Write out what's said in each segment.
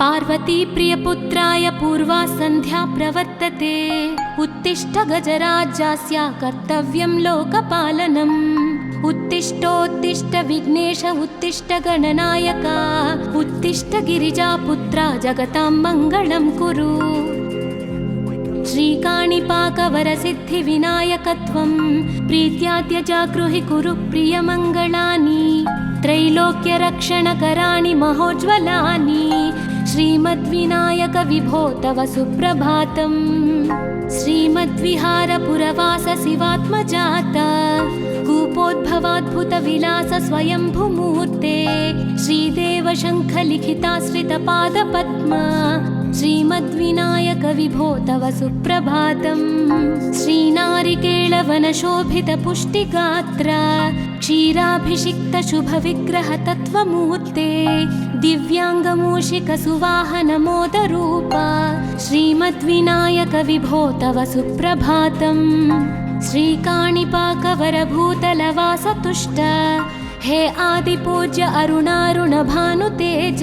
पार्वती प्रियपुत्राय पूर्वा सन्ध्या प्रवर्तते। उत्तिष्ठ गजराज्यास्य कर्तव्यं लोकपालनम्। उत्तिष्ठोत्तिष्ठ विघ्नेश उत्तिष्ठ गणनायक। उत्तिष्ठ गिरिजापुत्रा जगतां मङ्गलं कुरु। श्रीकाणिपाकवरसिद्धिविनायकत्वं प्रीत्याद्य जागृहि कुरु प्रियमङ्गलानि। त्रैलोक्यरक्षणकराणि महोज्ज्वलानि। श्रीमद्विनायक विभो तव सुप्रभातम्। श्रीमद्विहारपुरवास शिवात्मजात कूपोद्भवाद्भुतविलास स्वयंभुमूर्ते। श्रीदेव शङ्खलिखिताश्रितपादपद्म श्रीमद्विनायक विभो तव सुप्रभातम्। श्रीनारिकेळवनशोभितपुष्टिगात्र क्षीराभिषिक्त शुभविग्रह तत्त्वमूर्ते। दिव्याङ्गमूषिकसुवाहनमोदरूप श्रीमद्विनायक विभो तव सुप्रभातम्। श्रीकाणिपाकवरभूतलवासतुष्ट हे आदिपूज्य अरुणारुणभानुतेज।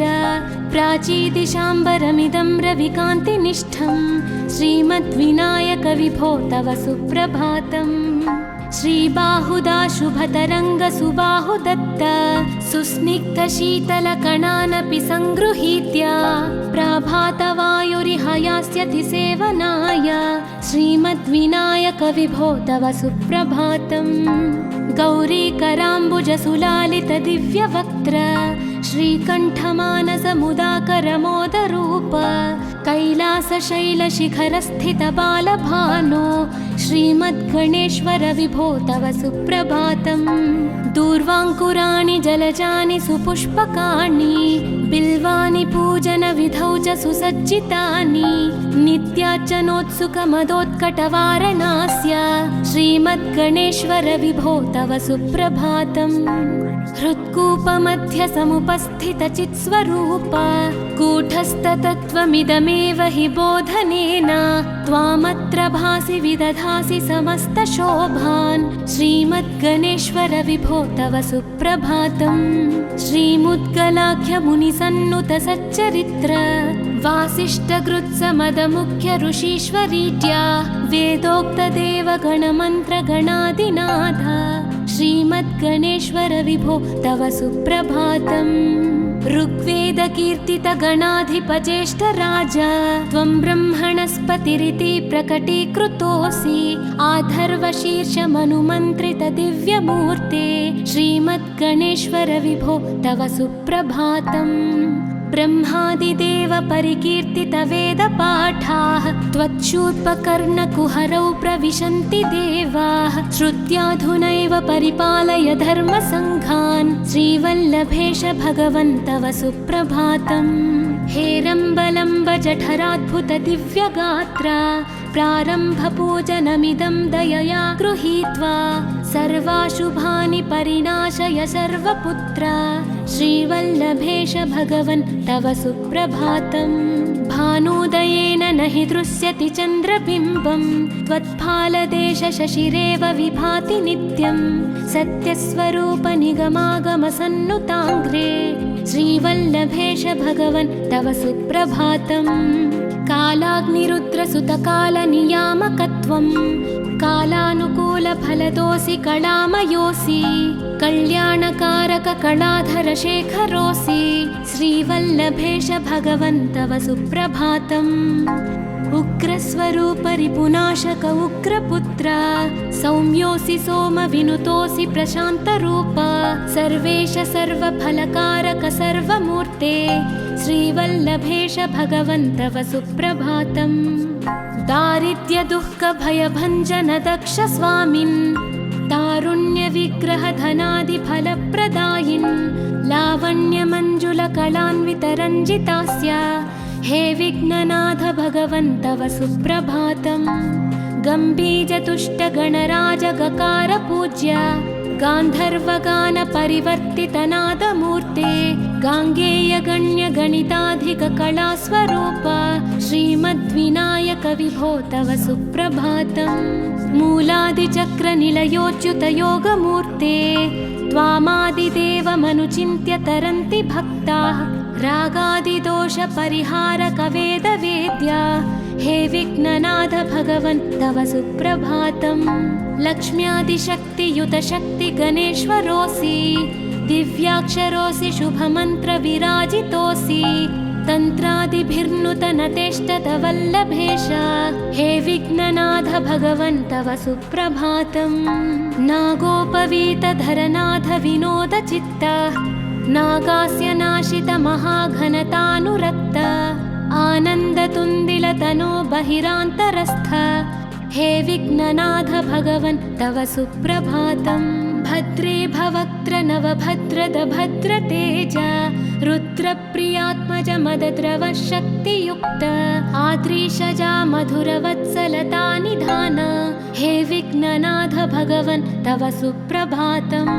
प्राचीदिशाम्बरमिदं रविकान्तिनिष्ठं श्रीमद्विनायक विभो तव सुप्रभातम्। श्रीबाहुदा शुभतरङ्गसुबाहुदत्त सुस्निग्धशीतलकणानपि सङ्गृहीत्य प्रभातवायुरिह यास्यतिसेवनाय श्रीमद्विनायक विभो तव सुप्रभातम्। गौरीकराम्बुजसुलालितदिव्यवक्त्र श्रीकण्ठमानसमुदाकरमोदरूप कैलासशैलशिखरस्थितबालभानो श्रीमद्गणेश्वर विभो तव सुप्रभातम्। दूर्वाङ्कुराणि जलजानि सुपुष्पकाणि बिल्वानि पूजनविधौ च सुसज्जितानि। नित्यार्चनोत्सुकमदोत्कटवारणास्य श्रीमद्गणेश्वर विभो तव सुप्रभातम्। हृत्कूपमध्यसमुपस्थितचित्स्वरूप कूटस्थतत्त्वमिदमेव हि बोधनेन त्वामत्र भासि विदधासि समस्तशोभान् श्रीमद्गणेश्वर विभो तव सुप्रभातम्। श्रीमुद्गलाख्यमुनिसन्नुतसच्चरित्र वासिष्ठकृत्समदमुख्य ऋषीश्वरीत्या वेदोक्तदेवगणमन्त्रगणादिनाथ श्रीमद्गणेश्वर विभो तव सुप्रभातम्। ऋग्वेदकीर्तितगणाधिपज्येष्ठराज त्वं ब्रह्मणस्पतिरिति प्रकटीकृतोऽसि। आधर्वशीर्षमनुमन्त्रितदिव्यमूर्ते श्रीमद्गणेश्वर विभो तव सुप्रभातम्। ब्रह्मादिदेव परिकीर्तितवेदपाठाः त्वच्छूर्पकर्णकुहरौ प्रविशन्ति देवाः। श्रुत्याधुनैव परिपालय धर्मसङ्घान् श्रीवल्लभेश भगवन् तव सुप्रभातम्। हेरम्बलम्ब जठराद्भुत दिव्यगात्र प्रारम्भपूजनमिदं दयया गृहीत्वा सर्वाशुभानि परिनाशय सर्वपुत्र श्रीवल्लभेश भगवन् तव सुप्रभातम्। भानुदयेन न हि दृश्यति चन्द्रबिम्बं त्वत्फालदेश शशिरेव विभाति नित्यं। सत्यस्वरूप निगमागमसन्नुताङ्घ्रे श्रीवल्लभेश भगवन् तव सुप्रभातम्। कालाग्निरुद्रसुतकालनियामकत्वं कालानुकूलफलदोऽसि कलामयोऽसि। कल्याणकारक कलाधर शेखरोऽसि श्रीवल्लभेश भगवन् तव सुप्रभातम्। उग्रस्वरूप रिपुनाशक उग्रपुत्र सौम्योऽसि सोमविनुतोऽसि प्रशान्तरूप। सर्वेश सर्वफलकारक सर्वमूर्ते श्रीवल्लभेश भगवन् तव सुप्रभातम्। दारिद्र्यदुःखभयभञ्जन दक्ष स्वामिन् तारुण्यविग्रहधनादिफलप्रदायिन् लावण्यमञ्जुलकलान्वितरञ्जितास्य हे विघ्ननाथ भगवन् तव सुप्रभातम्। गम्भीजतुष्टगणराजगकार पूज्य गान्धर्वगानपरिवर्तितनादमूर्ते गाङ्गेयगण्यगणिताधिककलास्वरूप श्रीमद्विनायक विभो तव सुप्रभातम्। मूलादिचक्रनिलयोच्युतयोगमूर्ते त्वामादिदेवमनुचिन्त्य तरन्ति भक्ताः रागादिदोषपरिहारक वेदवेद्या हे विघ्ननाथ भगवन् तव सुप्रभातम् लक्ष्म्यादिशक्तियुत शक्ति गणेश्वरोऽसि दिव्याक्षरोऽसि शुभमन्त्रविराजितोऽसि तन्त्रादिभिर्नुतनतेष्टतवल्लभेश हे विघ्ननाथ भगवन् तव सुप्रभातम् नागोपवीतधरनाथ विनोदचित्त नागास्य नाशित महाघनतानुरक्त आनन्दतुन्दिलतनो बहिरान्तरस्थ हे विघ्ननाथ भगवन् तव सुप्रभातम् भद्रे भवक्त्र नवभद्रद भद्रतेज रुद्रप्रियात्मज मदद्रव शक्तियुक्त आद्रीशजा मधुरवत्सलता निधान हे विघ्ननाथ भगवन् तव सुप्रभातम्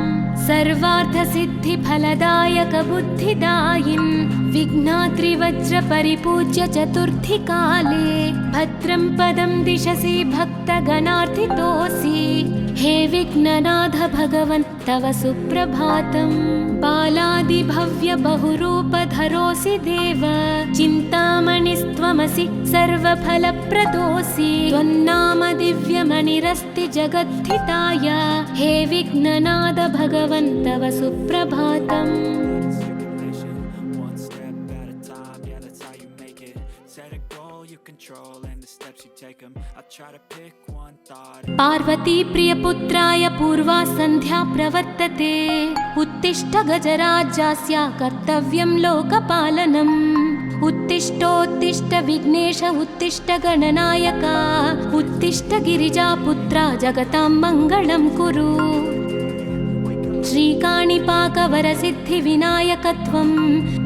सर्वार्थसिद्धिफलदायक बुद्धिदायिन् विघ्नाद्रिवज्रपरिपूज्य चतुर्थी काले भद्रं पदं दिशसि भक्तगणार्थितोऽसि हे विघ्ननाथ भगवन् तव सुप्रभातम् बालादिभव्य बहुरूपधरोऽसि देव चिन्तामणिस्त्वमसि सर्वफलप्रदोऽसि त्वन्नाम दिव्यमणिरस्ति जगद्धिताय हे विघ्ननाथ भगवन् तव सुप्रभातम् पार्वती प्रियपुत्राय पूर्वा सन्ध्या प्रवर्तते उत्तिष्ठ गजराज्यस्य कर्तव्यं लोकपालनम् उत्तिष्ठोत्तिष्ठ विघ्नेश उत्तिष्ठ गणनायक उत्तिष्ठ गिरिजापुत्रा जगतां मङ्गलं कुरु श्रीकाणिपाकवरसिद्धिविनायकत्वं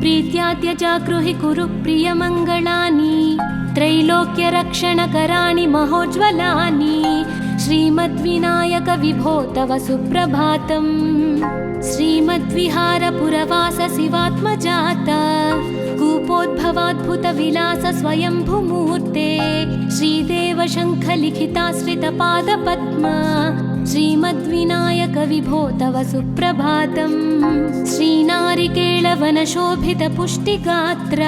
प्रीत्याद्यजागृहि कुरु प्रियमङ्गलानि त्रैलोक्यरक्षणकराणि महोज्ज्वलानि श्रीमद्विनायक विभो तव सुप्रभातम् श्रीमद्विहारपुरवास शिवात्मजात कूपोद्भवाद्भुतविलास स्वयंभुमूर्ते श्रीदेव शङ्खलिखिताश्रितपादपद्मा श्रीमद्विनायक विभो तव सुप्रभातम् श्रीनारिकेळवनशोभितपुष्टिगात्र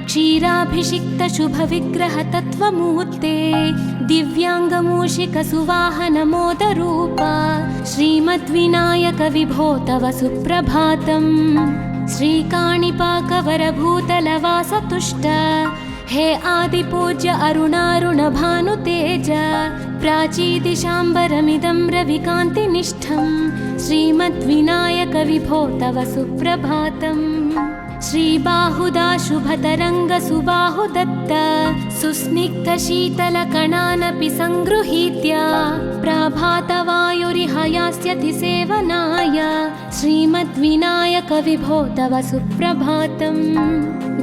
क्षीराभिषिक्त शुभविग्रह तत्त्वमूर्ते दिव्याङ्गमूषिकसुवाहनमोदरूप श्रीमद्विनायक विभो तव सुप्रभातम् श्रीकाणिपाकवरभूतलवासतुष्ट हे आदिपूज्य अरुणारुणभानुतेज प्राचीदिशाम्बरमिदं रविकान्तिनिष्ठं श्रीमद्विनायक विभो तव सुप्रभातम् श्रीबाहुदा शुभतरङ्गसुबाहुदत्त सुस्निग्धशीतलकणानपि सङ्गृहीत्य प्राभातवायुरिहयास्यति सेवनाय श्रीमद्विनायक विभो तव सुप्रभातम्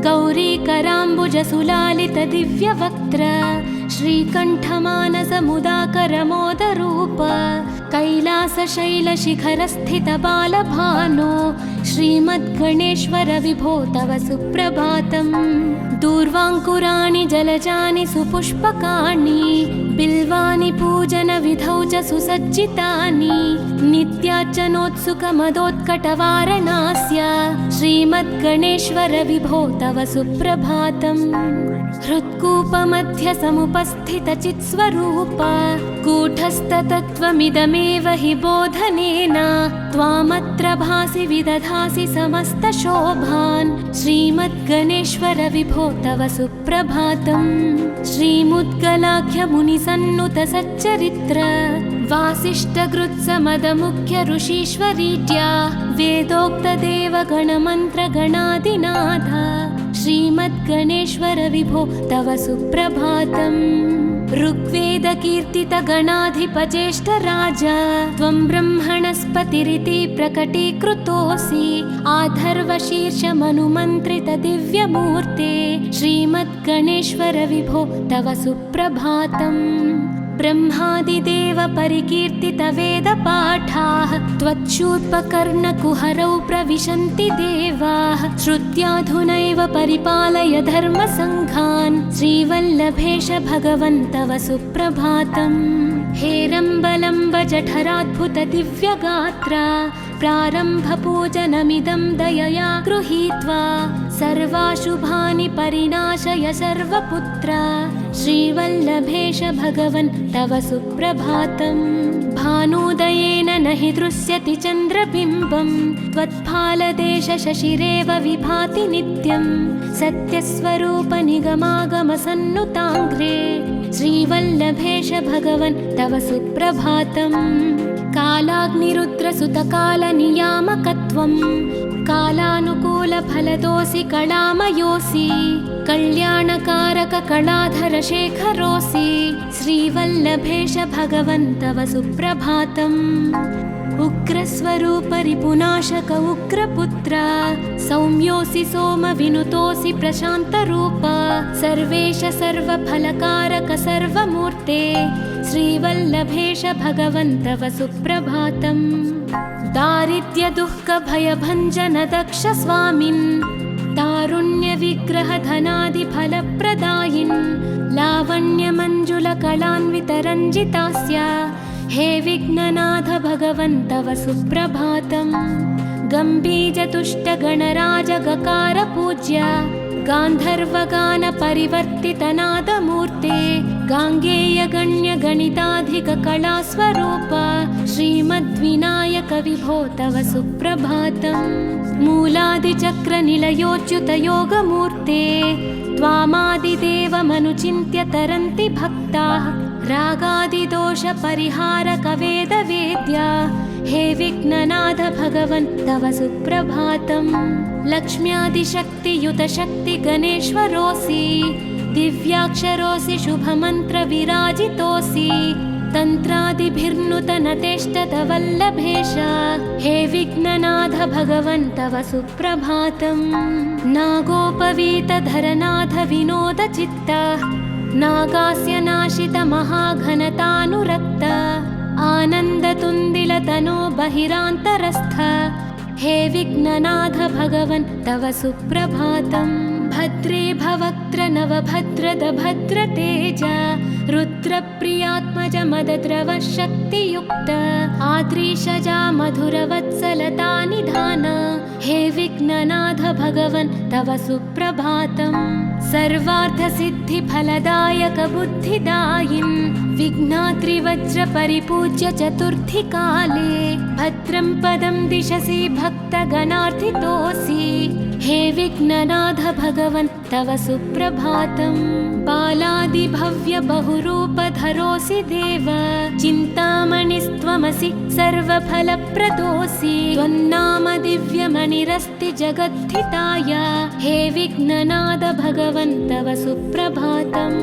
गौरीकराम्बुजसुलालितदिव्यवक्त्र श्रीकण्ठमानसमुदाकरमोदरूप कैलासशैलशिखरस्थितबालभानो श्रीमद्गणेश्वर विभो तव सुप्रभातम् दूर्वाङ्कुराणि जलजानि सुपुष्पकाणि बिल्वानि पूजनविधौ च सुसज्जितानि नित्यार्चनोत्सुकमदोत्कटवारणास्य श्रीमद्गणेश्वर विभो तव सुप्रभातम् हृत्कूपमध्यसमुपस्थितचित्स्वरूप कूटस्थतत्त्वमिदमेव हि बोधनेन त्वामत्र भासि विदधासि समस्तशोभान् श्रीमद्गणेश्वर विभो तव सुप्रभातम् श्रीमुद्गलाख्यमुनिसन्नुतसच्चरित्र वासिष्ठकृत्समदमुख्य ऋषीश्वरीत्या वेदोक्तदेवगणमन्त्रगणादिनाथ श्रीमद्गणेश्वर विभो तव सुप्रभातम् ऋग्वेदकीर्तितगणाधिपज्येष्ठराज त्वं ब्रह्मणस्पतिरिति प्रकटीकृतोऽसि आधर्वशीर्षमनुमन्त्रितदिव्यमूर्ते श्रीमद्गणेश्वर विभो तव सुप्रभातम् ब्रह्मादिदेव परिकीर्तितवेदपाठाः त्वच्छूर्पकर्णकुहरौ प्रविशन्ति देवाः श्रुत्याधुनैव परिपालय धर्मसङ्घान् श्रीवल्लभेश भगवन् तव सुप्रभातम् हेरम्बलम्ब जठराद्भुत दिव्यगात्र प्रारम्भपूजनमिदं दयया गृहीत्वा सर्वाशुभानि परिनाशय सर्वपुत्र श्रीवल्लभेश भगवन् तव सुप्रभातम् भानुदयेन न हि दृश्यति चन्द्रबिम्बं त्वत्फालदेश शशिरेव विभाति नित्यं सत्यस्वरूप निगमागमसन्नुताङ्घ्रे श्रीवल्लभेश भगवन् तव सुप्रभातम् कालाग्निरुद्रसुतकालनियामकत्वं कालानुकूलफलदोऽसि कलामयोऽसि कल्याणकारक कलाधरशेखरोऽसि श्रीवल्लभेश भगवन् तव सुप्रभातम् उग्रस्वरूपरिपुनाशक उग्रपुत्र सौम्योऽसि सोमविनुतोऽसि प्रशान्तरूप सर्वेश सर्वफलकारक सर्वमूर्ते श्रीवल्लभेश भगवन् तव सुप्रभातम् दारिद्र्यदुःखभयभञ्जन दक्ष स्वामिन् तारुण्यविग्रहधनादिफलप्रदायिन् लावण्यमञ्जुलकलान्वितरञ्जितास्य हे विघ्ननाथ भगवन् तव सुप्रभातम् गम्भीजतुष्टगणराजगकार पूज्य गान्धर्वगानपरिवर्तितनादमूर्ते गाङ्गेयगण्यगणिताधिककलास्वरूप श्रीमद्विनायक विभो तव सुप्रभातम् मूलादिचक्रनिलयोच्युतयोगमूर्ते त्वामादिदेवमनुचिन्त्य तरन्ति भक्ताः रागादिदोषपरिहारक वेदवेद्या हे विघ्ननाथ भगवन् तव सुप्रभातम् लक्ष्म्यादिशक्तियुतशक्ति गणेश्वरोऽसि दिव्याक्षरोऽसि शुभमन्त्रविराजितोऽसि तन्त्रादिभिर्नुतनतेष्टतवल्लभेश हे विघ्ननाथ भगवन् तव सुप्रभातम् नागोपवीतधरनाथ विनोदचित्त नागास्य नाशित महाघनतानुरक्त आनन्दतुन्दिलतनो बहिरान्तरस्थ हे विघ्ननाथ भगवन् तव सुप्रभातम् भद्रे भवक्त्र नवभद्रद भद्रतेज रुद्रप्रियात्मज मदद्रव शक्तियुक्त आद्रीशजा मधुरवत्सलता निधान हे विघ्ननाथ भगवन् तव सुप्रभातम् सर्वार्थसिद्धिफलदायक बुद्धिदायिन् विघ्नात्रिवज्रपरिपूज्य चतुर्थी काले भद्रं पदं दिशसि भक्तगणार्थितोऽसि हे विघ्ननाथ भगवन् तव सुप्रभातम् बालादिभव्य बहुरूपधरोऽसि देव चिन्तामणिस्त्वमसि सर्वफलप्रदोऽसि त्वन्नाम दिव्यमणिरस्ति जगद्धिताय हे विघ्ननाथ भगवन् तव सुप्रभातम्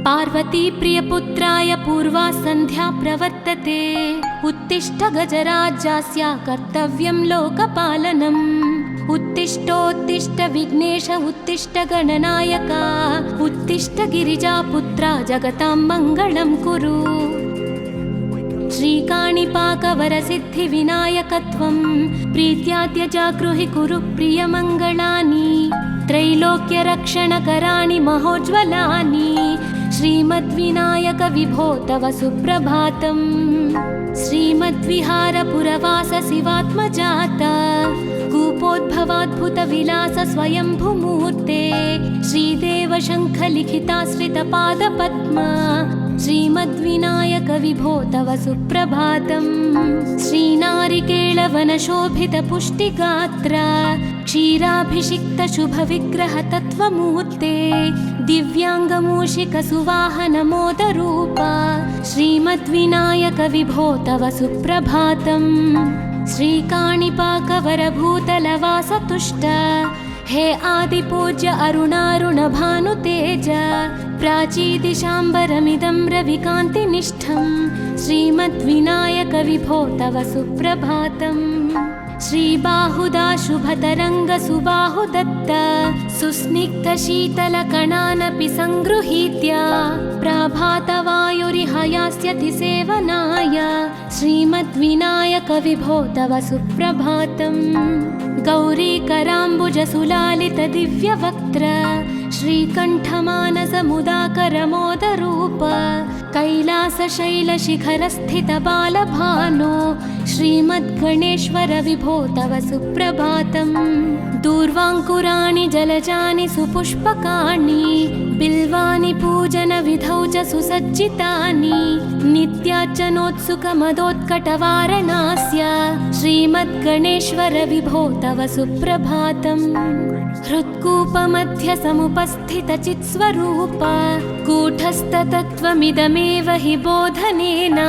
पार्वती प्रियपुत्राय पूर्वा सन्ध्या प्रवर्तते उत्तिष्ठ गजराज्यास्य कर्तव्यं लोकपालनम् उत्तिष्ठोत्तिष्ठ विघ्नेश उत्तिष्ठ गणनायक उत्तिष्ठ गिरिजापुत्रा जगतां मङ्गलं कुरु श्रीकाणिपाकवरसिद्धिविनायकत्वं प्रीत्याद्य जागृहि कुरु प्रियमङ्गलानि त्रैलोक्यरक्षणकराणि महोज्ज्वलानि श्रीमद्विनायक विभो तव सुप्रभातम् श्रीमद्विहारपुरवास शिवात्मजात कूपोद्भवाद्भुतविलास स्वयंभुमूर्ते श्रीदेव शङ्खलिखिताश्रितपादपद्मा श्रीमद्विनायक विभो तव सुप्रभातम् श्रीनारिकेळवनशोभितपुष्टिगात्र क्षीराभिषिक्तशुभविग्रहतत्त्वमूर्ते दिव्याङ्गमूषिकसुवाहनमोदरूप श्रीमद्विनायक विभो तव सुप्रभातम् श्रीकाणिपाकवरभूतलवासतुष्ट हे आदिपूज्य अरुणारुणभानुतेज प्राचीदिशाम्बरमिदं रविकान्तिनिष्ठं श्रीमद्विनायक विभो तव सुप्रभातम् श्रीबाहुदा शुभतरङ्गसुबाहुदत्त सुस्निग्धशीतलकणानपि सङ्गृहीत्य प्राभातवायुरिहयास्यति सेवनाय श्रीमद्विनायक विभो तव सुप्रभातम् गौरीकराम्बुजसुलालितदिव्यवक्त्र श्रीकण्ठमानसमुदाकरमोदरूप कैलासशैलशिखरस्थितबालभानो श्रीमद्गणेश्वर विभो तव सुप्रभातम्। दूर्वाङ्कुराणि जलजानि सुपुष्पकाणि बिल्वानि पूजनविधौ च सुसज्जितानि नित्यार्चनोत्सुकमदोत्कटवारणास्य श्रीमद्गणेश्वर विभो तव सुप्रभातम्। हृत्कूपमध्य समुपस्थितचित्स्वरूप कूटस्थतत्त्वमिदमेव हि बोधनेन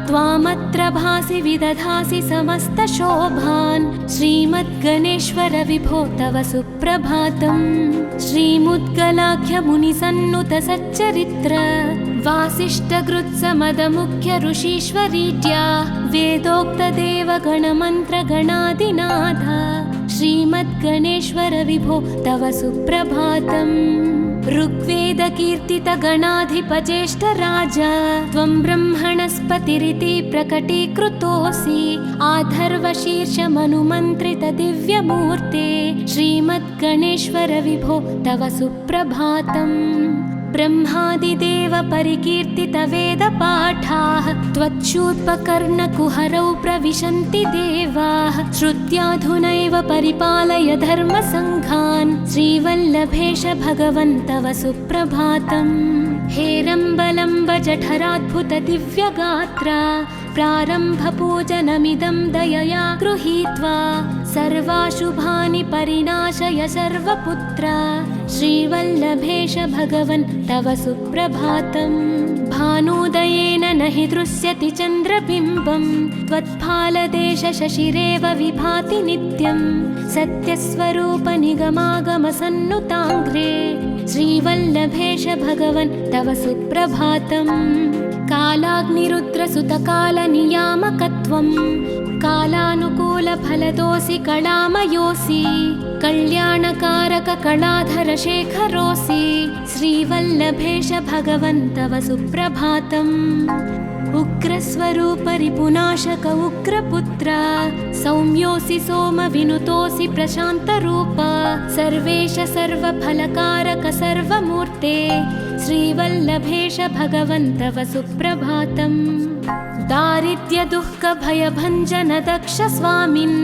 त्वामत्र भासि विदधासि समस्तशोभान् श्रीमद्गणेश्वर विभो तव सुप्रभातम्। श्रीमुद्गलाख्यमुनिसन्नुत सच्चरित्र वासिष्ठगृत्समदमुख्य ऋषीश्वरीड्या वेदोक्तदेवगणमन्त्रगणादिनाथ श्रीमद्गणेश्वर विभो तव सुप्रभातम्। ऋग्वेदकीर्तितगणाधिपज्येष्ठराजा त्वं ब्रह्मणस्पतिरिति प्रकटीकृतोऽसि आधर्वशीर्षमनुमन्त्रितदिव्यमूर्ते श्रीमद्गणेश्वर विभो तव सुप्रभातम्। ब्रह्मादिदेव परिकीर्तितवेदपाठाः त्वच्छूर्पकर्णकुहरौ प्रविशन्ति देवाः श्रुत्याधुनैव परिपालय धर्मसङ्घान् श्रीवल्लभेश भगवन् तव सुप्रभातम्। हेरम्बलम्ब जठराद्भुतदिव्यगात्र प्रारम्भपूजनमिदं दयया गृहीत्वा सर्वाशुभानि परिनाशय सर्वपुत्र श्रीवल्लभेश भगवन् तव सुप्रभातम्। भानोदयेन न हि दृश्यति चन्द्रबिम्बं त्वत्फालदेशशशिरेव विभाति नित्यं सत्यस्वरूप निगमागमसन्नुताङ्घ्रे श्रीवल्लभेश भगवन् तव सुप्रभातम्। कालाग्निरुद्रसुतकालनियामकत्वं कालानुकूलफलदोऽसि कलामयोऽसि कल्याणकारककलाधरशेखरोऽसि श्रीवल्लभेश भगवन् तव सुप्रभातम्। उग्रस्वरूपरिपुनाशक उग्रपुत्र सौम्योऽसि सोमविनुतोऽसि प्रशान्तरूप सर्वेश सर्वफलकारक सर्वमूर्ते श्रीवल्लभेश भगवन् तव सुप्रभातम्। दारिद्र्यदुःखभयभञ्जन दक्ष स्वामिन्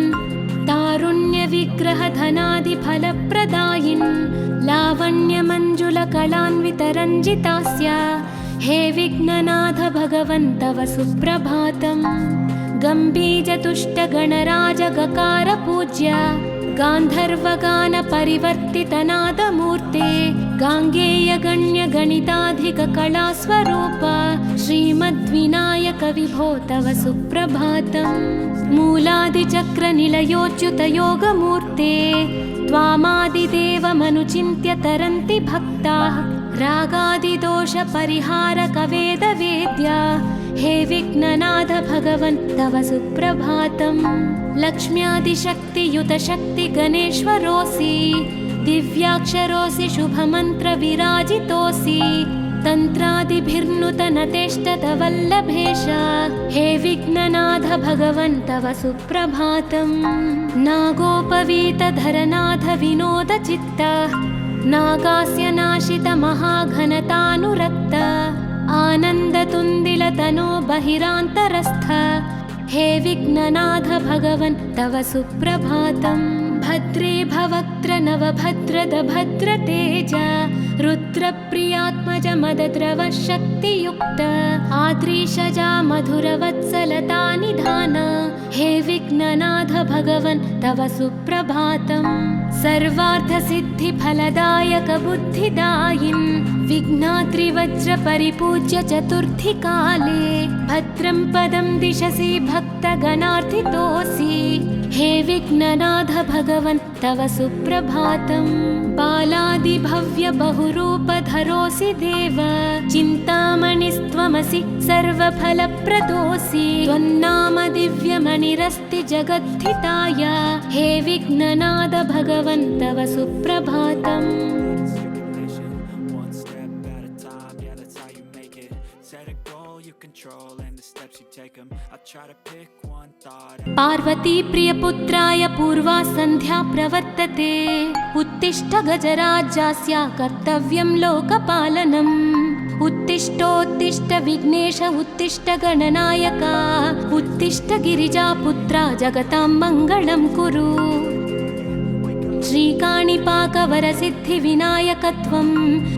तारुण्यविग्रहधनादिफलप्रदायिन् लावण्यमञ्जुलकलान्वितरञ्जितास्य हे विघ्ननाथ भगवन् तव सुप्रभातम्। गम्भीरतुष्टगणराजगकार पूज्य गान्धर्वगानपरिवर्तितनादमूर्ते गाङ्गेयगण्यगणिताधिककलास्वरूप श्रीमद्विनायक विभो तव सुप्रभातम्। मूलादिचक्रनिलयोच्युतयोगमूर्ते त्वामादिदेवमनुचिन्त्य तरन्ति भक्ताः रागादिदोषपरिहारक वेदवेद्या हे विघ्ननाथ भगवन् तव सुप्रभातम्। लक्ष्म्यादिशक्तियुत शक्ति गणेश्वरोऽसि दिव्याक्षरोऽसि शुभमन्त्रविराजितोऽसि तन्त्रादिभिर्नुतनतेष्टत वल्लभेश हे विघ्ननाथ भगवन् तव सुप्रभातम्। नागोपवीतधरनाथ विनोदचित्त नागास्य नाशित महाघनतानुरक्त आनन्दतुन्दिलतनो बहिरान्तरस्थ हे विघ्ननाथ भगवन् तव सुप्रभातम्। भद्रे भवक्त्र नवभद्रद भद्रतेज रुद्रप्रियात्मज मदद्रव शक्तियुक्त आद्रीशजा मधुरवत्सलता निधान हे विघ्ननाथ भगवन् तव सुप्रभातम्। सर्वार्थसिद्धिफलदायक बुद्धिदायिन् विघ्नात्रिवज्रपरिपूज्य चतुर्थी काले भद्रं पदं दिशसि भक्तगणार्थितोऽसि हे विघ्ननाथ भगवन् तव सुप्रभातम्। बालादिभव्य बहुरूपधरोऽसि देव चिन्तामणिस्त्वमसि सर्वफलप्रदोऽसि त्वन्नाम दिव्यमणिरस्ति जगद्धिताय हे विघ्ननाथ भगवन् तव सुप्रभातम्। पार्वती प्रियपुत्राय पूर्वा सन्ध्या प्रवर्तते उत्तिष्ठ गजराज्यस्य कर्तव्यं लोकपालनम् उत्तिष्ठोत्तिष्ठ विघ्नेश उत्तिष्ठ गणनायक उत्तिष्ठ गिरिजापुत्रा जगतां मङ्गलं कुरु। श्रीकाणिपाकवरसिद्धिविनायकत्वं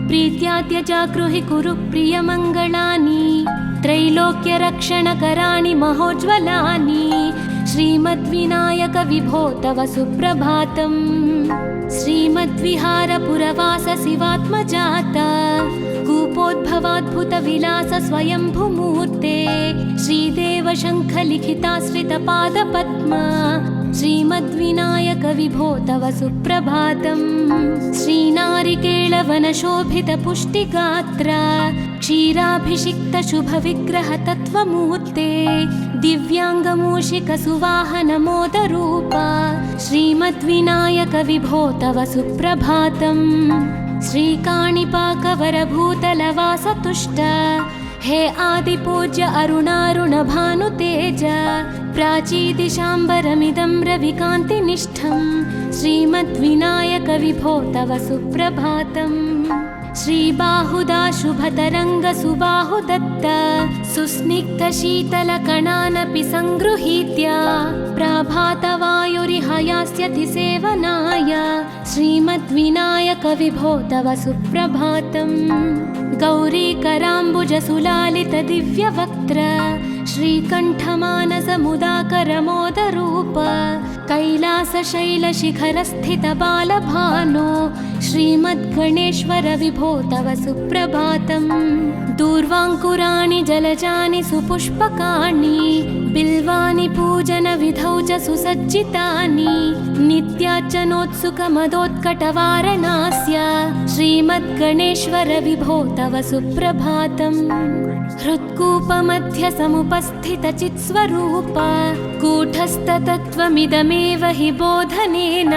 प्रीत्याद्य जागृहि कुरु प्रियमङ्गलानि त्रैलोक्यरक्षणकराणि महोज्ज्वलानि श्रीमद्विनायक विभो तव सुप्रभातम्। श्रीमद्विहारपुरवास शिवात्मजात कूपोद्भवाद्भुतविलास स्वयंभूमूर्ते श्रीदेव शङ्खलिखिताश्रितपादपद्म श्रीमद्विनायक विभो तव सुप्रभातम्। श्रीनारिकेळवनशोभितपुष्टिगात्र क्षीराभिषिक्त शुभविग्रह तत्त्वमूर्ते दिव्याङ्गमूषिकसुवाहनमोदरूप श्रीमद्विनायक विभो तव सुप्रभातम्। श्रीकाणिपाकवरभूतलवासतुष्ट हे आदिपूज्य अरुणारुणभानुतेज प्राचीदिशाम्बरमिदं रविकान्तिनिष्ठं श्रीमद्विनायक विभो तव सुप्रभातम्। श्रीबाहुदा शुभतरङ्गसुबाहुदत्त सुस्निग्धशीतलकणानपि सङ्गृहीत्य प्रभातवायुरिहयास्यति सेवनाय श्रीमद्विनायक विभो तव सुप्रभातम्। गौरीकराम्बुजसुलालितदिव्यवक्त्र श्रीकण्ठमानसमुदाकरमोदरूप कैलासशैलशिखरस्थितबालभानो श्रीमद्गणेश्वर विभो तव सुप्रभातम्। दूर्वाङ्कुराणि जलजानि सुपुष्पकाणि बिल्वानि पूजनविधौ च सुसज्जितानि नित्यार्चनोत्सुकमदोत्कटवारणास्य श्रीमद्गणेश्वर विभो तव सुप्रभातम्। हृत्कूपमध्यसमुपस्थितचित्स्वरूप कूटस्थतत्त्वमिदमेव हि बोधनेन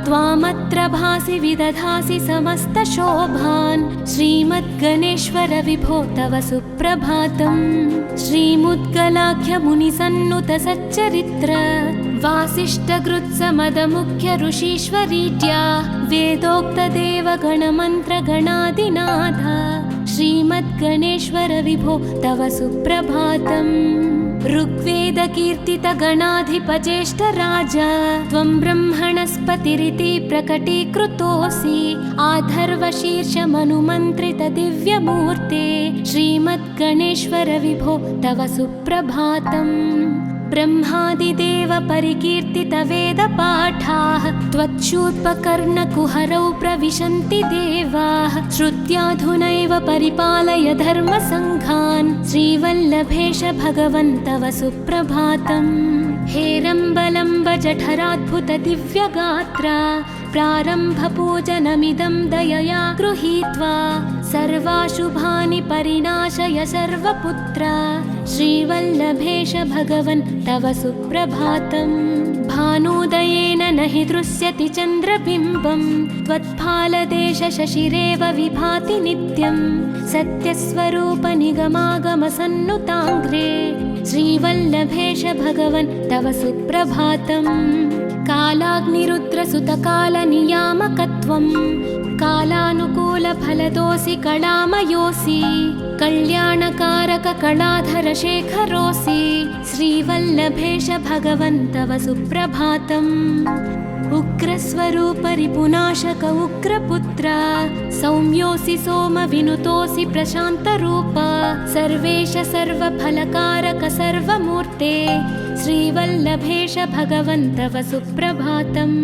त्वामत्र भासि विदधासि समस्तशोभान् श्रीमद्गणेश्वर विभो तव सुप्रभातम्। श्रीमुद्गलाख्यमुनिसन्नुत सच्चरित्र वासिष्ठगृत्समदमुख्य ऋषीश्वरीड्या वेदोक्तदेवगणमन्त्रगणादिनाथ श्रीमद्गणेश्वर विभो तव सुप्रभातम्। ऋग्वेदकीर्तितगणाधिपज्येष्ठराज त्वं ब्रह्मणस्पतिरिति प्रकटीकृतोऽसि आधर्वशीर्षमनुमन्त्रितदिव्यमूर्ते श्रीमद्गणेश्वर विभो तव सुप्रभातम्। ब्रह्मादिदेव परिकीर्तितवेदपाठाः त्वच्छूर्पकर्णकुहरौ प्रविशन्ति देवाः श्रुत्याधुनैव परिपालय धर्मसङ्घान् श्रीवल्लभेश भगवन् तव सुप्रभातम्। हेरम्बलम्ब जठराद्भुत दिव्यगात्रा प्रारम्भपूजनमिदं दयया गृहीत्वा सर्वाशुभानि परिनाशय सर्वपुत्र श्रीवल्लभेश भगवन् तव सुप्रभातम्। भानुदयेन न हि दृश्यति चन्द्रबिम्बं त्वत्फालदेश शशिरेव विभाति नित्यं सत्यस्वरूप निगमागमसन्नुताङ्घ्रे श्रीवल्लभेश भगवन् तव सुप्रभातम्। कालाग्निरुद्रसुतकालनियामकत्वं कालानुकूलफलदोऽसि कलामयोऽसि कल्याणकारककलाधरशेखरोऽसि श्रीवल्लभेश भगवन् तव सुप्रभातम्। उग्रस्वरूप रिपुनाशक उग्रपुत्र सौम्योऽसि सोमविनुतोऽसि प्रशान्तरूप सर्वेश सर्वफलकारक सर्वमूर्ते श्रीवल्लभेश भगवन् तव सुप्रभातम्।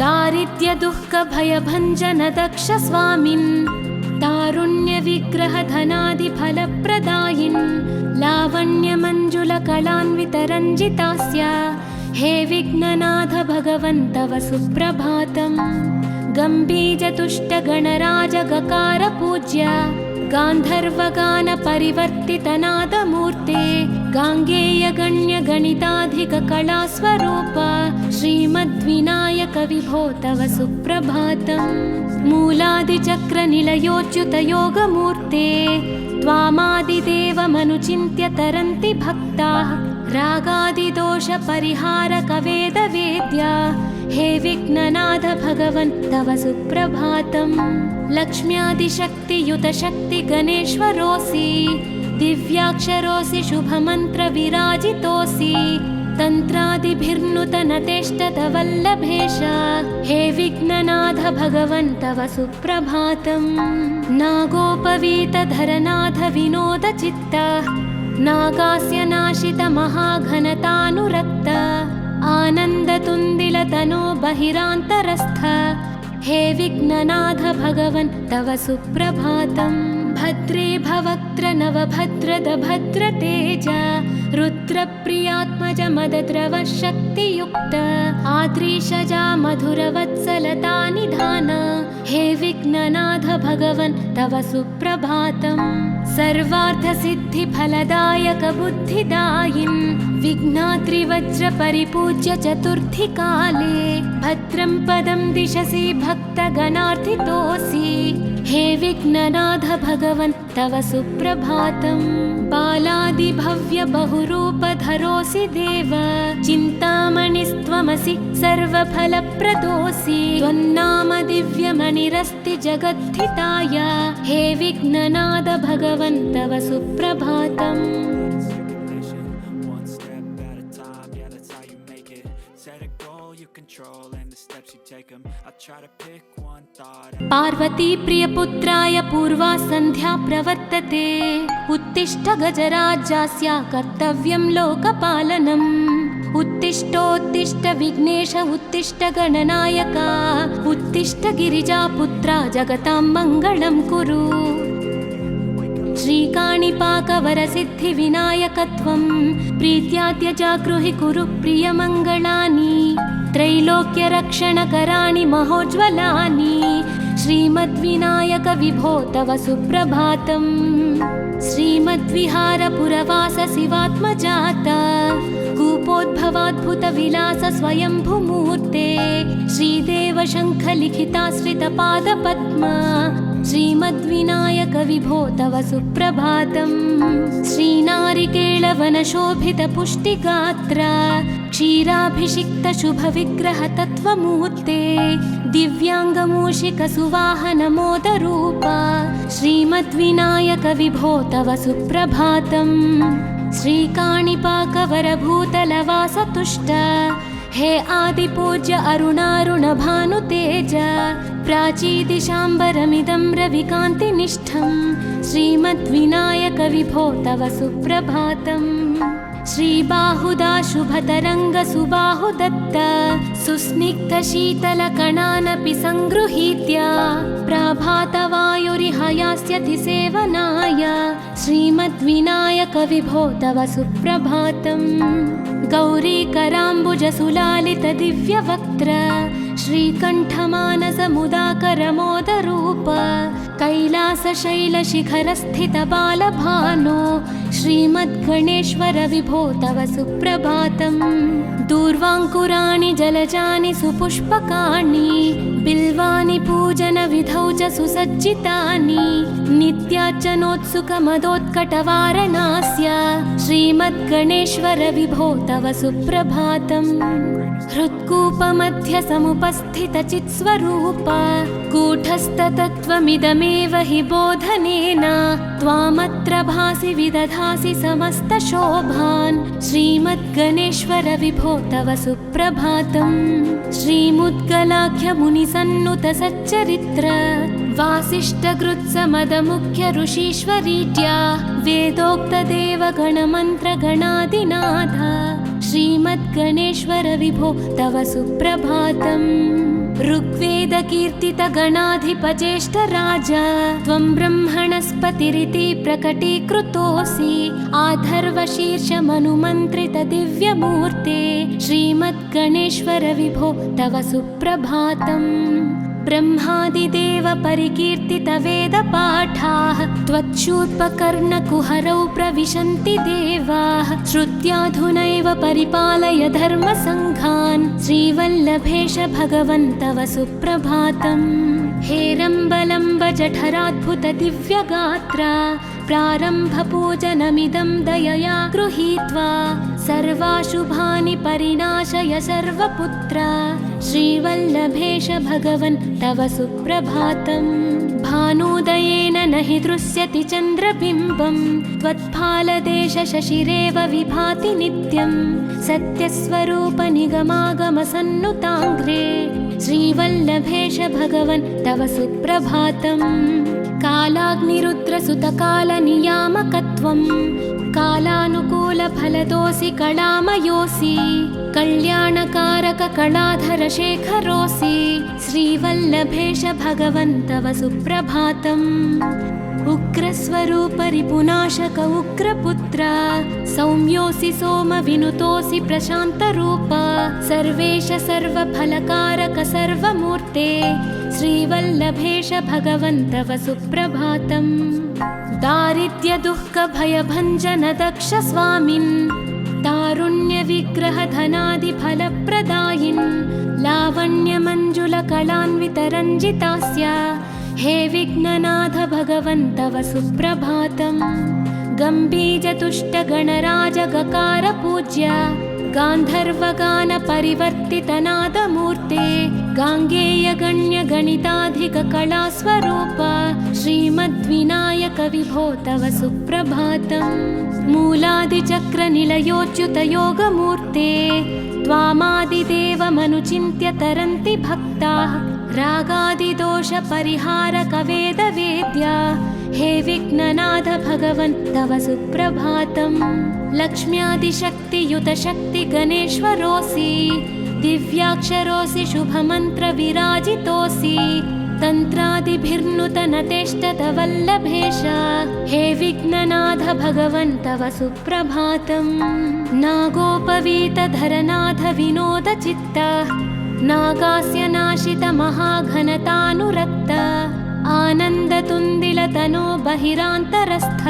दारिद्र्यदुःखभयभञ्जन दक्ष स्वामिन् तारुण्यविग्रहधनादिफलप्रदायिन् लावण्यमञ्जुलकलान्वितरञ्जितास्य हे विघ्ननाथ भगवन् तव सुप्रभातम्। गम्भीजतुष्टगणराजगकार पूज्य गान्धर्वगानपरिवर्तितनादमूर्ते गाङ्गेयगण्यगणिताधिककलास्वरूप श्रीमद्विनायक विभो तव सुप्रभातम्। मूलादिचक्रनिलयोच्युतयोगमूर्ते त्वामादिदेवमनुचिन्त्य तरन्ति भक्ताः रागादिदोषपरिहारकवेदवेद्या हे विघ्ननाथ भगवन् तव सुप्रभातम् लक्ष्म्यादिशक्तियुतशक्तिगणेश्वरोऽसि दिव्याक्षरोऽसि शुभमन्त्रविराजितोऽसि तन्त्रादिभिर्नुतनतेष्टतवल्लभेश हे विघ्ननाथ भगवन् तव सुप्रभातम् नागोपवीतधरनाथ विनोदचित्त नागास्य नाशित महाघनतानुरक्त आनन्दतुन्दिलतनो बहिरान्तरस्थ हे विघ्ननाथ भगवन् तव सुप्रभातम् भद्रे भवक्त्र नवभद्रद भद्रतेज रुद्रप्रियात्मज मदद्रव शक्तियुक्त आद्रीशजा मधुरवत्सलता निधान हे विघ्ननाथ भगवन् तव सुप्रभातम् सर्वार्थसिद्धिफलदायक बुद्धिदायिन् विघ्नाद्रिवज्रपरिपूज्य चतुर्थीकाले भद्रं पदं दिशसि भक्तगणार्थितोऽसि हे विघ्ननाथ भगवन् तव सुप्रभातम् बालादिभव्य बहुरूपधरोऽसि देव चिन्तामणिस्त्वमसि सर्वफलप्रदोऽसि त्वन्नाम दिव्यमणिरस्ति जगद्धिताय हे विघ्ननाथ भगवन् तव सुप्रभातम् पार्वती प्रियपुत्राय पूर्वा सन्ध्या प्रवर्तते उत्तिष्ठ गजराज्यस्य कर्तव्यं लोकपालनम् उत्तिष्ठोत्तिष्ठ विघ्नेश उत्तिष्ठ गणनायक उत्तिष्ठ गिरिजापुत्रा जगतां मङ्गलं कुरु श्रीकाणिपाकवरसिद्धिविनायकत्वं प्रीत्याद्यजागृहि कुरु प्रियमङ्गलानि त्रैलोक्यरक्षणकराणि महोज्ज्वलानि श्रीमद्विनायक विभो तव सुप्रभातम् श्रीमद्विहारपुरवास शिवात्मजात कूपोद्भवाद्भुतविलास स्वयंभुमूर्ते श्रीदेव शङ्खलिखिताश्रितपादपद्मा श्रीमद्विनायक विभो तव सुप्रभातम् श्रीनारिकेळवनशोभितपुष्टिगात्र क्षीराभिषिक्तशुभविग्रह तत्त्वमूर्ते दिव्याङ्गमूषिकसुवाहनमोदरूप श्रीमद्विनायक विभो तव सुप्रभातम् श्रीकाणिपाकवरभूतलवासतुष्ट हे आदिपूज्य अरुणारुणभानुतेज प्राचीदिशाम्बरमिदं रविकान्तिनिष्ठं श्रीमद्विनायक विभो तव सुप्रभातम् श्रीबाहुदा शुभतरङ्गसुबाहुदत्त सुस्निग्धशीतलकणानपि सङ्गृहीत्य प्रभातवायुरिहयास्यति सेवनाय श्रीमद्विनायक विभो तव सुप्रभातम् गौरीकराम्बुजसुलालितदिव्यवक्त्र श्रीकण्ठमानसमुदाकरमोदरूप कैलासशैलशिखरस्थितबालभानो श्रीमद्गणेश्वर विभो तव सुप्रभातम् दूर्वाङ्कुराणि जलजानि सुपुष्पकाणि बिल्वानि पूजनविधौ च सुसज्जितानि नित्यार्चनोत्सुकमदोत्कटवारणास्य श्रीमद्गणेश्वर विभो तव सुप्रभातम् हृत्कूपमध्यसमुपस्थितचित्स्वरूप कूटस्थतत्त्वमिदमेव हि बोधनेन त्वामत्र भासि विदधासि समस्तशोभान् श्रीमद्गणेश्वर विभो तव सुप्रभातम् श्रीमुद्गलाख्यमुनिसन्नुत सच्चरित्र वासिष्ठकृत्समदमुख्य ऋषीश्वरीत्या वेदोक्तदेवगणमन्त्रगणादिनाथ श्रीमद्गणेश्वर विभो तव सुप्रभातम् ऋग्वेदकीर्तितगणाधिपज्येष्ठराज त्वं ब्रह्मणस्पतिरिति प्रकटीकृतोऽसि आधर्वशीर्षमनुमन्त्रितदिव्यमूर्ते श्रीमद्गणेश्वर विभो तव सुप्रभातम् ब्रह्मादिदेव परिकीर्तितवेदपाठाः त्वच्छूर्पकर्णकुहरौ प्रविशन्ति देवाः श्रुत्याधुनैव परिपालय धर्मसङ्घान् श्रीवल्लभेश भगवन् तव सुप्रभातम् हेरम्बलम्ब जठराद्भुत दिव्यगात्र प्रारम्भपूजनमिदं दयया गृहीत्वा सर्वाशुभानि परिनाशय सर्वपुत्र श्रीवल्लभेश भगवन् तव सुप्रभातम् भानुदयेन न हि दृश्यति चन्द्रबिम्बं त्वत्फालदेश शशिरेव विभाति नित्यं सत्यस्वरूप निगमागमसन्नुताङ्घ्रे श्रीवल्लभेश भगवन् तव सुप्रभातम् कालाग्निरुद्रसुतकालनियामकत्वं कालानुकूलफलदोऽसि कलामयोऽसि कल्याणकारक कलाधरशेखरोऽसि श्रीवल्लभेश भगवन् तव सुप्रभातम् उग्रस्वरूप रिपुनाशक उग्रपुत्र सौम्योऽसि सोमविनुतोऽसि प्रशान्तरूप सर्वेश सर्वफलकारक सर्वमूर्ते श्रीवल्लभेश भगवन् तव सुप्रभातम् दारिद्र्यदुःखभयभञ्जन दक्ष स्वामिन् तारुण्यविग्रहधनादिफलप्रदायिन् लावण्यमञ्जुलकलान्वितरञ्जितास्य हे विघ्ननाथ भगवन् तव सुप्रभातम् गम्भीजतुष्टगणराजगकार गान्धर्वगानपरिवर्तितनादमूर्ते गाङ्गेयगण्यगणिताधिककलास्वरूप श्रीमद्विनायक विभो तव सुप्रभातम् मूलादिचक्रनिलयोच्युतयोगमूर्ते त्वामादिदेवमनुचिन्त्य तरन्ति भक्ताः रागादिदोषपरिहारकवेदवेद्या हे विघ्ननाथ भगवन् तव सुप्रभातम् लक्ष्म्यादिशक्तियुतशक्तिगणेश्वरोऽसि दिव्याक्षरोऽसि शुभमन्त्रविराजितोऽसि तन्त्रादिभिर्नुतनतेष्टतवल्लभेश हे विघ्ननाथ भगवन् तव सुप्रभातम् नागोपवीतधरनाथ विनोदचित्त नागास्य नाशित महाघनतानुरक्त आनन्दतुन्दिलतनो बहिरान्तरस्थ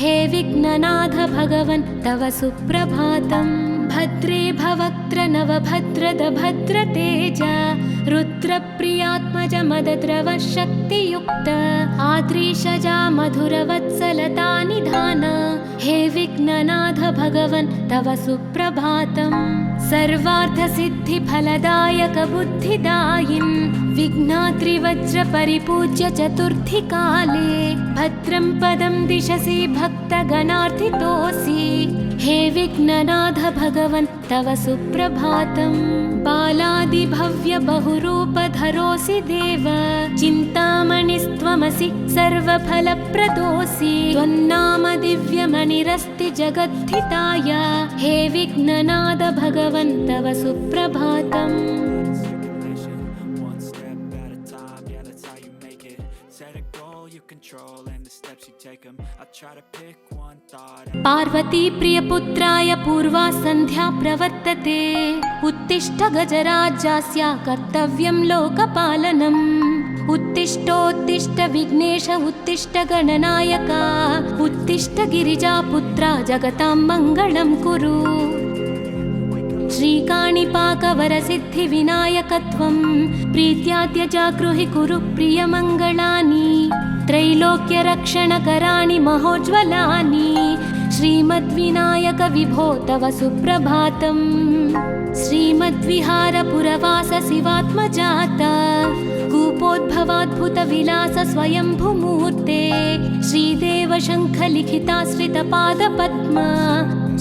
हे विघ्ननाथ भगवन् तव सुप्रभातम् भद्रे भवक्त्र नवभद्रद भद्रतेज रुद्रप्रियात्मज मदद्रव शक्तियुक्त आद्रीशजा मधुरवत्सलता निधान हे विघ्ननाथ भगवन् तव सुप्रभातम् सर्वार्थसिद्धिफलदायक बुद्धिदायिन् विघ्नाद्रिवज्रपरिपूज्य चतुर्थीकाले भद्रं पदं दिशसि भक्तगणार्थितोऽसि हे विघ्ननाथ भगवन् तव सुप्रभातम् बालादिभव्य बहुरूपधरोऽसि देव चिन्तामणिस्त्वमसि सर्वफलप्रदोऽसि त्वन्नाम दिव्यमणिरस्ति जगद्धिताय हे विघ्ननाथ भगवन् तव सुप्रभातम् पार्वती प्रियपुत्राय पूर्वा सन्ध्या प्रवर्तते उत्तिष्ठ गजराज्यास्य कर्तव्यं लोकपालनम् उत्तिष्ठोत्तिष्ठ विघ्नेश उत्तिष्ठ गणनायक उत्तिष्ठ गिरिजापुत्रा जगतां मङ्गलं कुरु श्रीकाणिपाकवरसिद्धिविनायकत्वं प्रीत्याद्य जागृहि कुरु प्रियमङ्गलानि त्रैलोक्यरक्षणकराणि महोज्ज्वलानि श्रीमद्विनायक विभो तव सुप्रभातम् श्रीमद्विहारपुरवास शिवात्मजात कूपोद्भवाद्भुतविलास स्वयंभुमूर्ते श्रीदेव शङ्खलिखिताश्रितपादपद्मा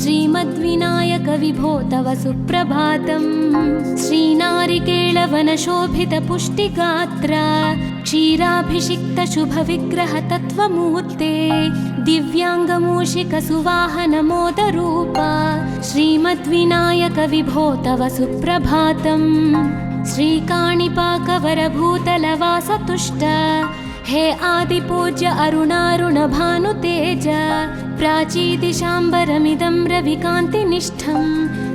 श्रीमद्विनायक विभो तव सुप्रभातम् श्रीनारिकेळवनशोभितपुष्टिगात्र क्षीराभिषिक्तशुभविग्रहतत्त्वमूर्ते दिव्याङ्गमूषिकसुवाहनमोदरूप श्रीमद्विनायक विभो तव सुप्रभातम् श्रीकाणिपाकवरभूतलवासतुष्ट हे आदिपूज्य अरुणारुणभानुतेज प्राचीदिशाम्बरमिदं रविकान्तिनिष्ठं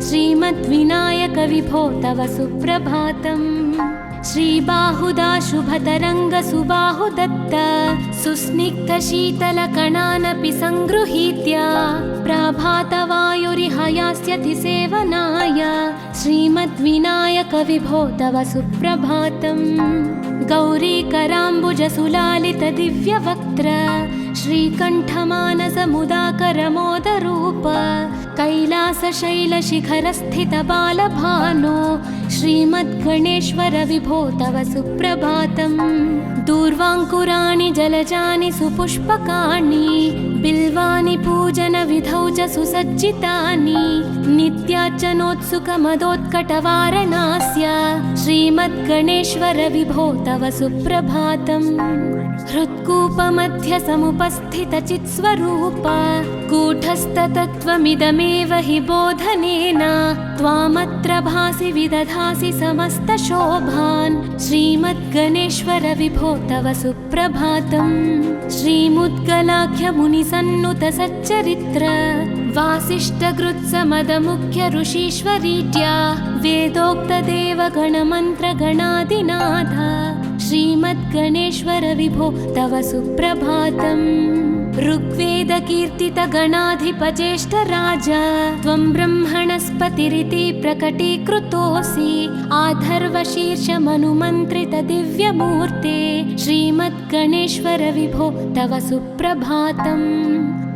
श्रीमद्विनायक विभो तव सुप्रभातम् श्रीबाहुदा शुभतरङ्गसुबाहुदत्त सुस्निग्धशीतलकणानपि सङ्गृहीत्य प्राभातवायुरिहयास्यति सेवनाय श्रीमद्विनायक विभो तव सुप्रभातम् गौरीकराम्बुजसुलालितदिव्यवक्त्र श्रीकण्ठमानसमुदाकरमोदरूप कैलासशैलशिखरस्थितबालभानो श्रीमद्गणेश्वर विभो तव सुप्रभातम्। दूर्वाङ्कुराणि जलजानि सुपुष्पकाणि बिल्वानि पूजनविधौ च सुसज्जितानि नित्यार्चनोत्सुकमदोत्कटवारणास्य श्रीमद्गणेश्वर विभो तव सुप्रभातम्। हृत्कूपमध्यसमुपस्थितचित्स्वरूप कूटस्थतत्त्वमिदमेव हि बोधनेन त्वामत्र भासि विदधासि समस्तशोभान् श्रीमद्गणेश्वर विभो तव सुप्रभातम्। श्रीमुद्गलाख्यमुनिसन्नुतसच्चरित्र वासिष्ठकृत्समदमुख्य ऋषीश्वरीत्या वेदोक्तदेवगणमन्त्रगणादिनाथ श्रीमद्गणेश्वर विभो तव सुप्रभातम्। ऋग्वेदकीर्तितगणाधिपज्येष्ठराज त्वं ब्रह्मणस्पतिरिति प्रकटीकृतोऽसि आधर्वशीर्षमनुमन्त्रितदिव्यमूर्ते श्रीमद्गणेश्वर विभो तव सुप्रभातम्।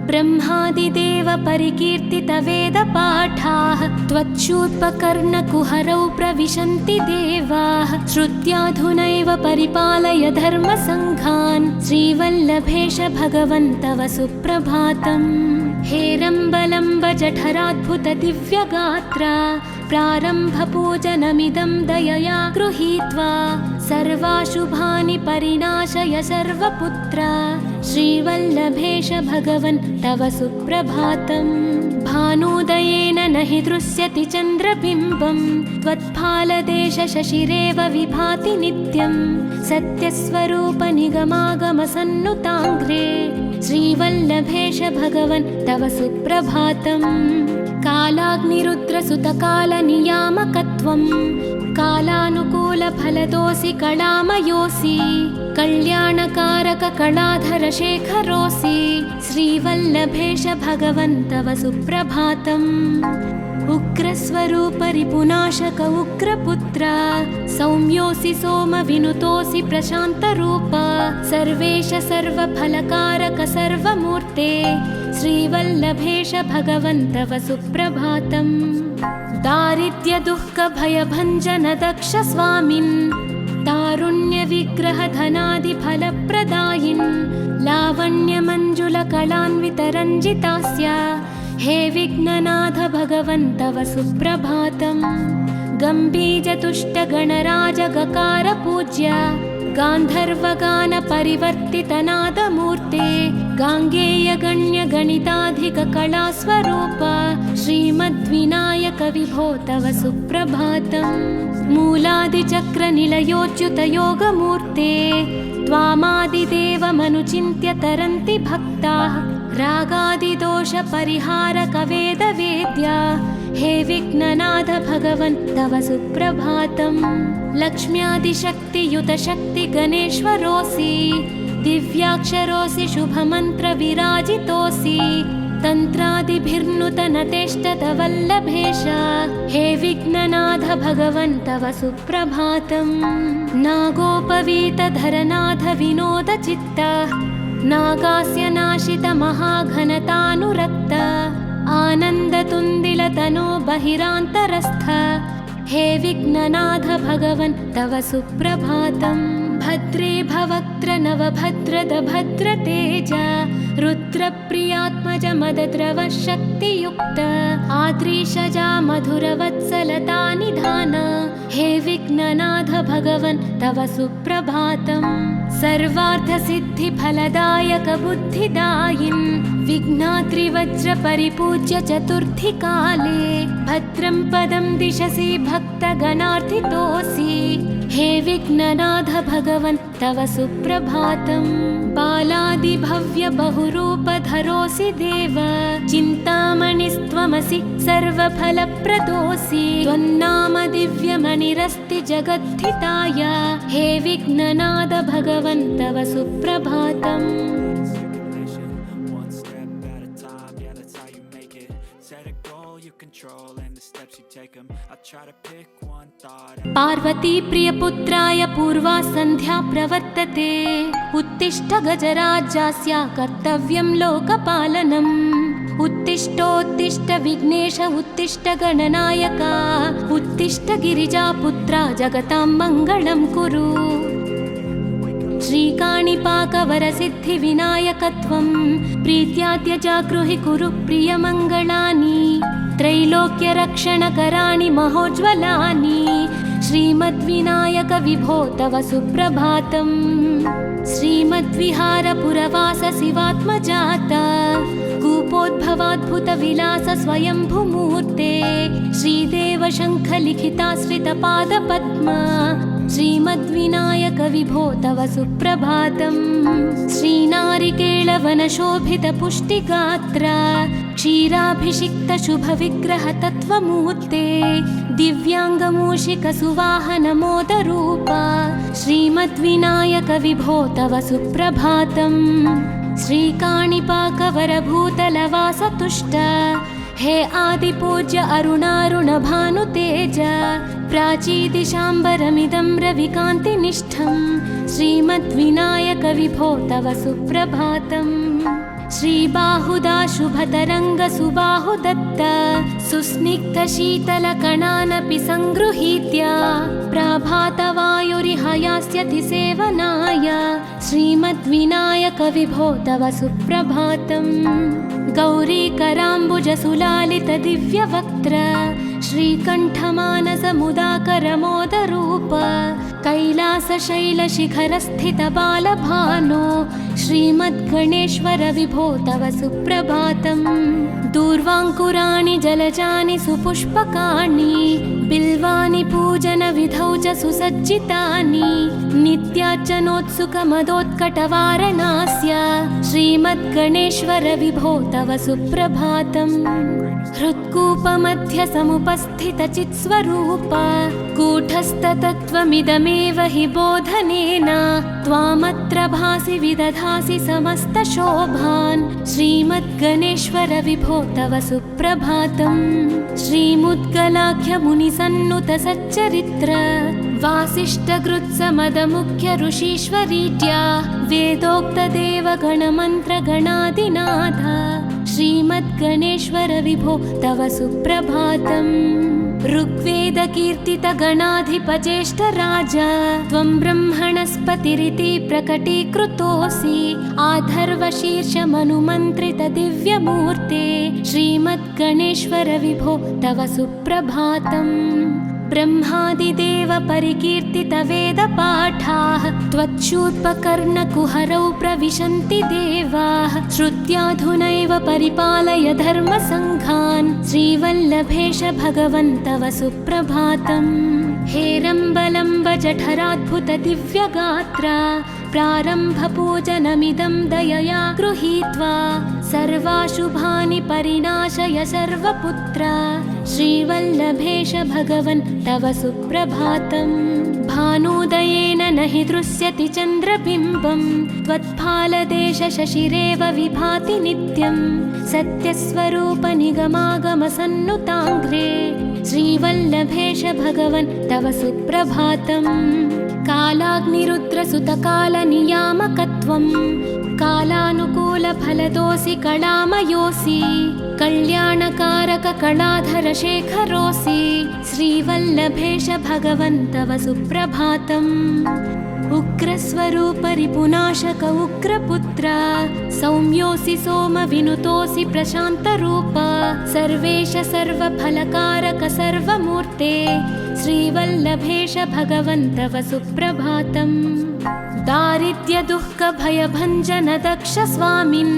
ब्रह्मादिदेव परिकीर्तितवेदपाठाः त्वच्छूर्पकर्णकुहरौ प्रविशन्ति देवाः श्रुत्याधुनैव परिपालय धर्मसङ्घान् श्रीवल्लभेश भगवन् तव सुप्रभातम्। हेरम्बलम्ब जठराद्भुत दिव्यगात्र प्रारम्भपूजनमिदं दयया गृहीत्वा सर्वाशुभानि परिणाशय सर्वपुत्र श्रीवल्लभेश भगवन् तव सुप्रभातम्। भानुदयेन न हि दृश्यति चन्द्रबिम्बं त्वत्फालदेशशशिरेव विभाति नित्यं सत्यस्वरूप निगमागमसन्नुताङ्घ्रे श्रीवल्लभेश भगवन् तव सुप्रभातम्। कालाग्निरुद्रसुतकालनियामकत्वं कालानुकूलफलदोऽसि कलामयोऽसि कल्याणकारक कलाधरशेखरोऽसि श्रीवल्लभेश भगवन् तव सुप्रभातम्। उग्रस्वरूप रिपुनाशक उग्रपुत्र सौम्योऽसि सोमविनुतोऽसि प्रशान्तरूप सर्वेश सर्वफलकारक सर्वमूर्ते श्रीवल्लभेश भगवन् तव सुप्रभातम्। दारिद्र्यदुःखभयभञ्जन दक्ष स्वामिन् तारुण्यविग्रहधनादिफलप्रदायिन् लावण्यमञ्जुलकलान्वितरञ्जितास्य हे विघ्ननाथ भगवन् तव सुप्रभातम्। गम्भीजतुष्टगणराजगकार पूज्य गान्धर्वगानपरिवर्तितनादमूर्ते गाङ्गेयगण्यगणिताधिककलास्वरूप श्रीमद्विनायक विभो तव सुप्रभातम्। मूलादिचक्रनिलयोच्युतयोगमूर्ते त्वामादिदेवमनुचिन्त्य तरन्ति भक्ताः रागादिदोषपरिहारक वेदवेद्या हे विघ्ननाथ भगवन् तव सुप्रभातम्। लक्ष्म्यादिशक्तियुत शक्ति गणेश्वरोऽसि दिव्याक्षरोऽसि शुभमन्त्रविराजितोऽसि तन्त्रादिभिर्नुतनतेष्टत वल्लभेश हे विघ्ननाथ भगवन् तव सुप्रभातम्। नागोपवीतधरनाथ विनोदचित्त नागास्य नाशित महाघनतानुरक्त आनन्दतुन्दिलतनो बहिरान्तरस्थ हे विघ्ननाथ भगवन् तव सुप्रभातम्। भद्रे भवक्त्र नवभद्रद भद्रतेज रुद्रप्रियात्मज मदद्रव शक्तियुक्त आद्रीशजा मधुरवत्सलता निधान हे विघ्ननाथ भगवन् तव सुप्रभातम्। सर्वार्थसिद्धिफलदायक बुद्धिदायिन् विघ्नाद्रिवज्रपरिपूज्य चतुर्थीकाले भद्रं पदं दिशसि भक्तगणार्थितोऽसि हे विघ्ननाथ भगवन् तव सुप्रभातम्। बालादिभव्य बहुरूपधरोऽसि देव चिन्तामणिस्त्वमसि सर्वफलप्रदोऽसि त्वन्नाम दिव्यमणिरस्ति जगद्धिताय हे विघ्ननाथ भगवन् तव सुप्रभातम्। One step at a time, yeah, that's how you make it. Set a goal, you can control and the steps you take them. I try to pick one thought. Parvati प्रियपुत्राय पूर्वा सन्ध्या प्रवर्तते उत्तिष्ठ गजराज्यस्य कर्तव्यं लोकपालनम् उत्तिष्ठोत्तिष्ठ विघ्नेश उत्तिष्ठ गणनायक उत्तिष्ठ गिरिजापुत्रा जगतां मङ्गलं कुरु श्रीकाणिपाकवरसिद्धिविनायकत्वं प्रीत्याद्य जागृहि कुरु प्रियमङ्गलानि त्रैलोक्यरक्षणकराणि महोज्ज्वलानि श्रीमद्विनायक विभो तव सुप्रभातम् श्रीमद्विहारपुरवास शिवात्मजात कूपोद्भवाद्भुतविलास स्वयंभुमूर्ते श्रीदेव शङ्खलिखिताश्रितपादपद्मा श्रीमद्विनायक विभो तव सुप्रभातम् श्रीनारिकेळवनशोभितपुष्टिगात्र क्षीराभिषिक्तशुभविग्रह तत्त्वमूर्ते दिव्याङ्गमूषिकसुवाहनमोदरूप श्रीमद्विनायक विभो तव सुप्रभातम् श्रीकाणिपाकवरभूतलवासतुष्ट हे आदिपूज्य अरुणारुणभानुतेज प्राचीदिशाम्बरमिदं रविकान्तिनिष्ठं श्रीमद्विनायक विभो तव सुप्रभातम् श्रीबाहुदा शुभतरङ्गसुबाहुदत्त सुस्निग्धशीतलकणानपि सङ्गृहीत्य प्रभातवायुरिहयास्यति सेवनाय श्रीमद्विनायक विभो तव सुप्रभातम् गौरीकराम्बुजसुलालितदिव्यवक्त्र श्रीकण्ठमानसमुदाकरमोदरूप कैलासशैलशिखरस्थितबालभानो श्रीमद्गणेश्वर विभो तव सुप्रभातम् दूर्वाङ्कुराणि जलजानि सुपुष्पकाणि बिल्वानि पूजनविधौ च सुसज्जितानि नित्यार्चनोत्सुकमदोत्कटवारणास्य श्रीमद्गणेश्वर विभो तव सुप्रभातम् हृत्कूपमध्य समुपस्थितचित्स्वरूप कूटस्थतत्त्वमिदमेव हि बोधनेन त्वामत्र भासि विदधासि समस्तशोभान् श्रीमद्गणेश्वर विभो तव सुप्रभातम् श्रीमुद्गलाख्यमुनिसन्नुत सच्चरित्र वासिष्ठगृत्समदमुख्य ऋषीश्वरीत्या वेदोक्तदेवगणमन्त्रगणादिनाथ श्रीमद्गणेश्वर विभो तव सुप्रभातम् ऋग्वेदकीर्तितगणाधिपज्येष्ठराज त्वं ब्रह्मणस्पतिरिति प्रकटीकृतोऽसि आधर्वशीर्षमनुमन्त्रितदिव्यमूर्ते श्रीमद्गणेश्वर विभो तव सुप्रभातम् ब्रह्मादिदेव परिकीर्तितवेदपाठाः त्वच्छूर्पकर्णकुहरौ प्रविशन्ति देवाः श्रुत्याधुनैव परिपालय धर्मसङ्घान् श्रीवल्लभेश भगवन् तव सुप्रभातम् हेरम्बलम्ब जठराद्भुतदिव्यगात्र प्रारम्भपूजनमिदं दयया गृहीत्वा सर्वाशुभानि परिनाशय सर्वपुत्र श्रीवल्लभेश भगवन् तव सुप्रभातम् भानुदयेन न हि दृश्यति चन्द्रबिम्बं त्वत्फालदेश शशिरेव विभाति नित्यं सत्यस्वरूप निगमागमसन्नुताङ्घ्रे श्रीवल्लभेश भगवन् तव सुप्रभातम् कालाग्निरुद्रसुतकालनियामकत्वं कालानुकूलफलदोऽसि कलामयोऽसि कल्याणकारककलाधरशेखरोऽसि श्रीवल्लभेश भगवन् तव सुप्रभातम् उग्रस्वरूप रिपुनाशक उग्रपुत्र सौम्योऽसि सोमविनुतोऽसि प्रशान्तरूप सर्वेश सर्वफलकारक सर्वमूर्ते श्रीवल्लभेश भगवन् तव सुप्रभातम् दारिद्र्यदुःखभयभञ्जन दक्ष स्वामिन्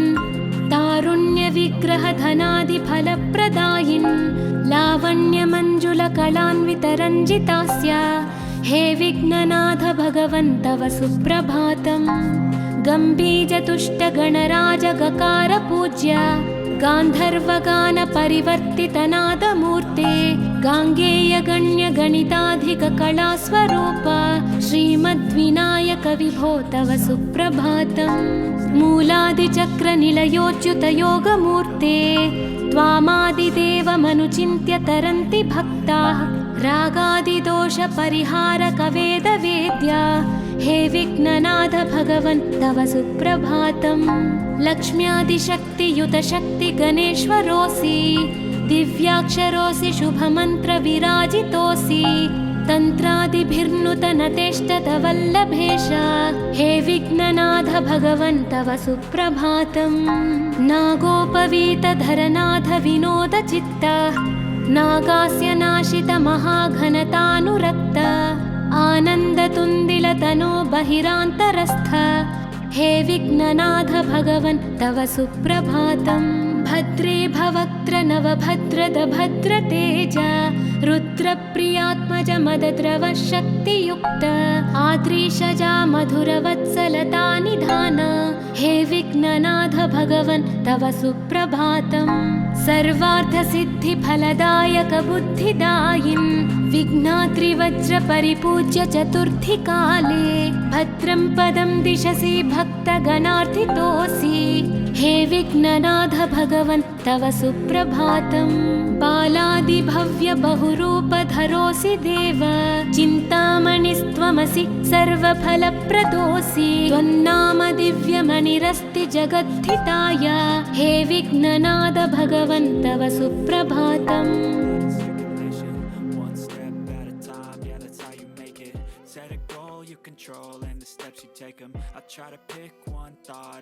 तारुण्यविग्रहधनादिफलप्रदायिन् लावण्यमञ्जुलकलान्वितरञ्जितास्य हे विघ्ननाथ भगवन् तव सुप्रभातम् गम्भीजतुष्टगणराजगकार पूज्य गान्धर्वगानपरिवर्तितनादमूर्ते गाङ्गेयगण्यगणिताधिककलास्वरूप श्रीमद्विनायक विभो तव सुप्रभातम् मूलादिचक्रनिलयोच्युतयोगमूर्ते त्वामादिदेवमनुचिन्त्य तरन्ति भक्ताः रागादिदोषपरिहारकवेदवेद्या हे विघ्ननाथ भगवन् तव सुप्रभातम् लक्ष्म्यादिशक्तियुतशक्तिगणेश्वरोऽसि दिव्याक्षरोऽसि शुभमन्त्रविराजितोऽसि तन्त्रादिभिर्नुतनतेष्टतवल्लभेश हे विघ्ननाथ भगवन् तव सुप्रभातम् नागोपवीतधरनाथ विनोदचित्त नागास्य नाशित महाघनतानुरक्त आनन्दतुन्दिलतनो बहिरान्तरस्थ हे विघ्ननाथ भगवन् तव सुप्रभातम् भद्रे भवक्त्र नवभद्रद भद्रतेज रुद्रप्रियात्मज मदद्रव शक्तियुक्त आद्रीशजा मधुरवत्सलता निधान हे विघ्ननाथ भगवन् तव सुप्रभातम् सर्वार्थसिद्धिफलदायक बुद्धिदायिन् विघ्नाद्रिवज्रपरिपूज्य चतुर्थीकाले भद्रं पदं दिशसि भक्तगणार्थितोऽसि हे विघ्ननाथ भगवन् तव सुप्रभातम् बालादिभव्य बहुरूपधरोऽसि देव चिन्तामणिस्त्वमसि सर्वफलप्रदोऽसि त्वन्नाम दिव्यमणिरस्ति जगद्धिताय हे विघ्ननाथ भगवन् तव सुप्रभातम् One step at a time, yeah, that's how you make it. Set a goal you control and the steps you take them. I try to pick one thought